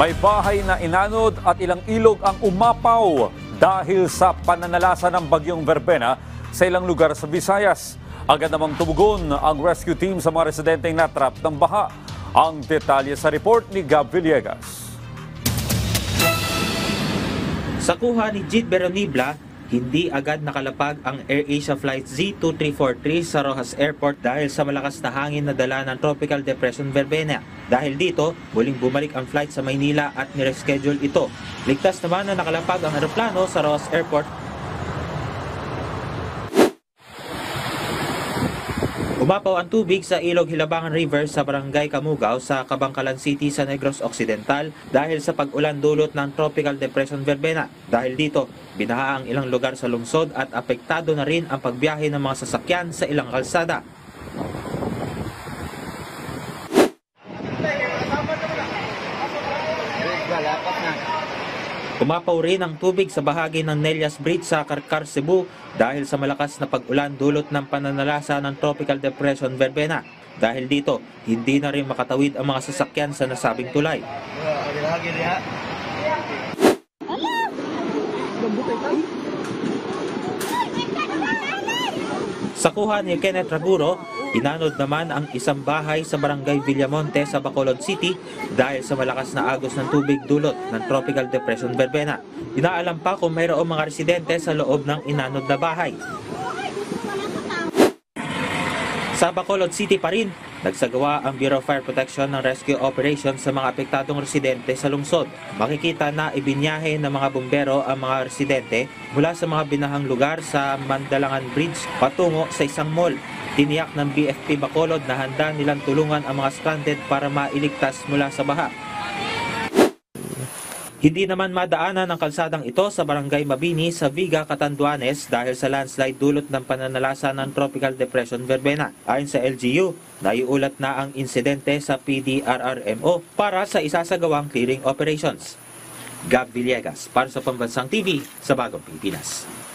May bahay na inanod at ilang ilog ang umapaw dahil sa pananalasa ng bagyong Verbena sa ilang lugar sa Visayas. Agad namang tumugon ang rescue team sa mga residenteng natrap ng baha. Ang detalye sa report ni Gab Villegas. Sa kuha ni Jit Beronibla, hindi agad nakalapag ang AirAsia Flight Z2343 sa Roxas Airport dahil sa malakas na hangin na dala ng Tropical Depression Verbena. Dahil dito, muling bumalik ang flight sa Maynila at nireschedule ito. Ligtas naman na nakalapag ang eroplano sa Roxas Airport. Umapaw ang tubig sa Ilog Hilabangan River sa Barangay Kamugaw sa Kabangkalan City sa Negros Occidental dahil sa pag-ulan dulot ng Tropical Depression Verbena. Dahil dito, binaha ang ilang lugar sa lungsod at apektado na rin ang pagbiyahe ng mga sasakyan sa ilang kalsada. Umapaw rin ang tubig sa bahagi ng Nelias Bridge sa Karkar, Cebu dahil sa malakas na pag-ulan dulot ng pananalasa ng Tropical Depression Verbena. Dahil dito, hindi na rin makatawid ang mga sasakyan sa nasabing tulay. Sa kuha ni Kenneth Raguro, inanod naman ang isang bahay sa Barangay Villamonte sa Bacolod City dahil sa malakas na agos ng tubig dulot ng Tropical Depression Verbena. Inaalam pa kung mayroong mga residente sa loob ng inanod na bahay. Sa Bacolod City pa rin, nagsagawa ang Bureau of Fire Protection ng rescue operation sa mga apektadong residente sa lungsod. Makikita na ibinyahe ng mga bumbero ang mga residente mula sa mga binahang lugar sa Mandalangan Bridge patungo sa isang mall. Tiniyak ng BFP Bacolod na handa nilang tulungan ang mga stranded para mailigtas mula sa baha. Hindi naman madaanan ang kalsadang ito sa Barangay Mabini sa Viga, Catanduanes dahil sa landslide dulot ng pananalasa ng Tropical Depression Verbena. Ayon sa LGU, naiulat na ang insidente sa PDRRMO para sa isasagawang clearing operations. Gab Villegas para sa Pambansang TV sa Bagong Pilipinas.